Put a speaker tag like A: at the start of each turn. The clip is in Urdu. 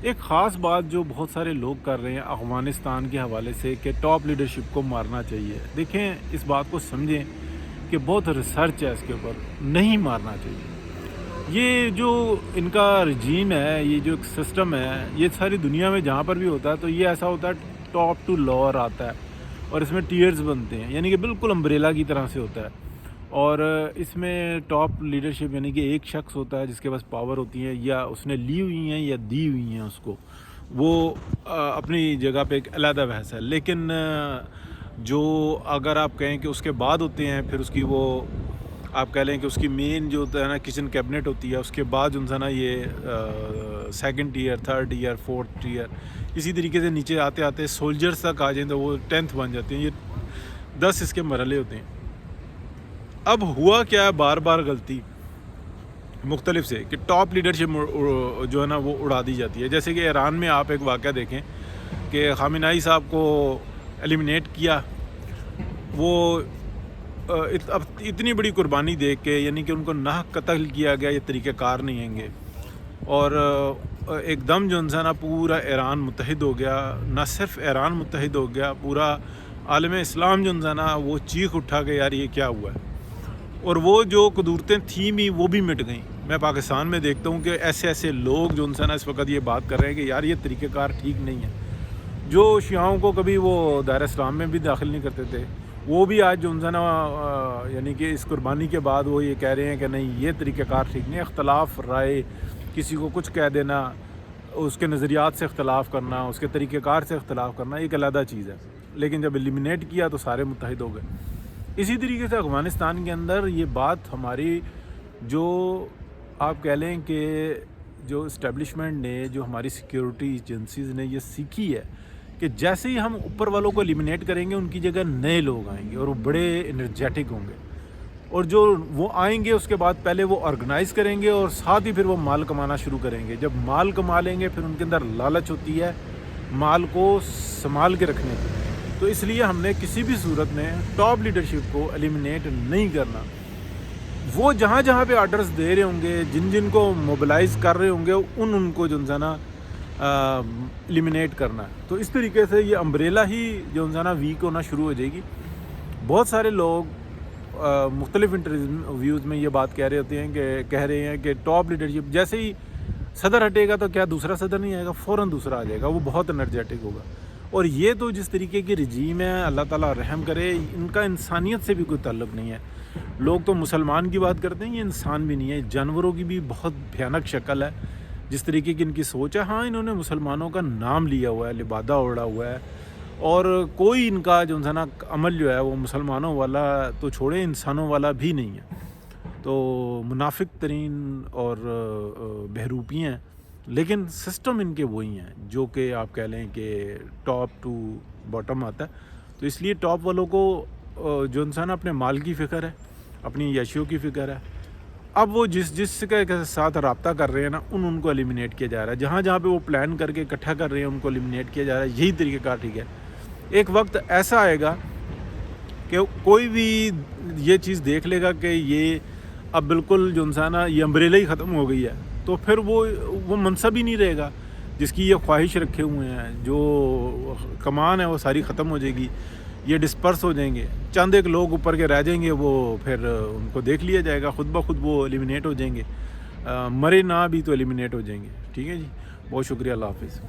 A: ایک خاص بات جو بہت سارے لوگ کر رہے ہیں افغانستان کے حوالے سے کہ ٹاپ لیڈرشپ کو مارنا چاہیے، دیکھیں اس بات کو سمجھیں کہ بہت ریسرچ ہے اس کے اوپر، نہیں مارنا چاہیے۔ یہ جو ان کا رجیم ہے، یہ جو ایک سسٹم ہے، یہ ساری دنیا میں جہاں پر بھی ہوتا ہے تو یہ ایسا ہوتا ہے، ٹاپ ٹو لوور آتا ہے اور اس میں ٹیئرز بنتے ہیں، یعنی کہ بالکل امبریلا کی طرح سے ہوتا ہے۔ اور اس میں ٹاپ لیڈرشپ یعنی کہ ایک شخص ہوتا ہے جس کے پاس پاور ہوتی ہے، یا اس نے لی ہوئی ہیں یا دی ہوئی ہیں اس کو، وہ اپنی جگہ پہ ایک علیحدہ بحث ہے۔ لیکن جو اگر آپ کہیں کہ اس کے بعد ہوتے ہیں، پھر اس کی وہ آپ کہہ لیں کہ اس کی مین جو ہوتا ہے نا کچن کیبنٹ ہوتی ہے، اس کے بعد جو ہے نا یہ second tier, third tier, fourth tier, اسی طریقے سے نیچے آتے آتے سولجرز تک آ جائیں تو وہ 10th بن جاتے ہیں۔ یہ 10 اس کے مرحلے ہوتے ہیں۔ اب ہوا کیا ہے، بار بار غلطی مختلف سے کہ ٹاپ لیڈرشپ جو ہے نا وہ اڑا دی جاتی ہے۔ جیسے کہ ایران میں آپ ایک واقعہ دیکھیں کہ خامنہئی صاحب کو ایلیمنیٹ کیا، وہ اتنی بڑی قربانی دے کے، یعنی کہ ان کو ناحق قتل کیا گیا، یہ طریقہ کار نہیں ہیں گے۔ اور ایک دم جو انسان پورا ایران متحد ہو گیا، نہ صرف ایران متحد ہو گیا، پورا عالم اسلام جو انسان وہ چیخ اٹھا کہ یار یہ کیا ہوا ہے۔ اور وہ جو قدورتیں تھیں بھی وہ بھی مٹ گئیں۔ میں پاکستان میں دیکھتا ہوں کہ ایسے ایسے لوگ جو انسان اس وقت یہ بات کر رہے ہیں کہ یار یہ طریقہ کار ٹھیک نہیں ہے، جو شیعوں کو کبھی وہ دائرہ اسلام میں بھی داخل نہیں کرتے تھے، وہ بھی آج جو انسان یعنی کہ اس قربانی کے بعد وہ یہ کہہ رہے ہیں کہ نہیں یہ طریقہ کار ٹھیک نہیں ہے۔ اختلاف رائے، کسی کو کچھ کہہ دینا، اس کے نظریات سے اختلاف کرنا، اس کے طریقہ کار سے اختلاف کرنا ایک علیحدہ چیز ہے، لیکن جب ایلیمنیٹ کیا تو سارے متحد ہو گئے۔ اسی طریقے سے افغانستان کے اندر یہ بات ہماری جو آپ کہہ لیں کہ جو اسٹیبلشمنٹ نے، جو ہماری سیکیورٹی ایجنسیز نے یہ سیکھی ہے کہ جیسے ہی ہم اوپر والوں کو ایلیمنیٹ کریں گے ان کی جگہ نئے لوگ آئیں گے اور وہ بڑے انرجیٹک ہوں گے، اور جو وہ آئیں گے اس کے بعد پہلے وہ آرگنائز کریں گے اور ساتھ ہی پھر وہ مال کمانا شروع کریں گے۔ جب مال کما لیں گے پھر ان کے اندر لالچ ہوتی ہے مال کو سنبھال کے رکھنے کی۔ تو اس لیے ہم نے کسی بھی صورت میں ٹاپ لیڈرشپ کو ایلیمنیٹ نہیں کرنا۔ وہ جہاں جہاں پہ آرڈرز دے رہے ہوں گے، جن جن کو موبلائز کر رہے ہوں گے، ان کو جو ہے نا ایلیمنیٹ کرنا ہے۔ تو اس طریقے سے یہ امبریلا ہی جو ہے نا ویک ہونا شروع ہو جائے گی۔ بہت سارے لوگ مختلف انٹرویوز میں یہ بات کہہ رہے ہیں کہ ٹاپ لیڈرشپ جیسے ہی صدر ہٹے گا تو کیا دوسرا صدر نہیں آئے گا، فوراً دوسرا آ جائے گا، وہ بہت انرجیٹک ہوگا۔ اور یہ تو جس طریقے کی رجیم ہے، اللہ تعالیٰ رحم کرے، ان کا انسانیت سے بھی کوئی تعلق نہیں ہے۔ لوگ تو مسلمان کی بات کرتے ہیں، یہ انسان بھی نہیں ہے، جانوروں کی بھی بہت بھیانک شکل ہے جس طریقے کی ان کی سوچ ہے۔ ہاں انہوں نے مسلمانوں کا نام لیا ہوا ہے، لبادہ اوڑھا ہوا ہے، اور کوئی ان کا جو ہے نا عمل جو ہے وہ مسلمانوں والا تو چھوڑے، انسانوں والا بھی نہیں ہے۔ تو منافق ترین اور بہروپی ہیں، لیکن سسٹم ان کے وہی ہیں جو کہ آپ کہہ لیں کہ ٹاپ ٹو باٹم آتا ہے۔ تو اس لیے ٹاپ والوں کو جو انسان اپنے مال کی فکر ہے، اپنی یشیوں کی فکر ہے، اب وہ جس کے ساتھ رابطہ کر رہے ہیں نا ان کو ایلیمنیٹ کیا جا رہا ہے۔ جہاں جہاں پہ وہ پلان کر کے اکٹھا کر رہے ہیں ان کو ایلیمنیٹ کیا جا رہا ہے۔ یہی طریقہ کار ٹھیک ہے۔ ایک وقت ایسا آئے گا کہ کوئی بھی یہ چیز دیکھ لے گا کہ یہ اب بالکل جو انسان یہ امبریلا ہی ختم ہو گئی ہے، تو پھر وہ منصب ہی نہیں رہے گا جس کی یہ خواہش رکھے ہوئے ہیں، جو کمان ہے وہ ساری ختم ہو جائے گی، یہ ڈسپرس ہو جائیں گے، چند ایک لوگ اوپر کے رہ جائیں گے، وہ پھر ان کو دیکھ لیا جائے گا، خود بخود وہ ایلیمنیٹ ہو جائیں گے، مرے نہ بھی تو ایلیمنیٹ ہو جائیں گے۔ ٹھیک ہے جی، بہت شکریہ، اللہ حافظ۔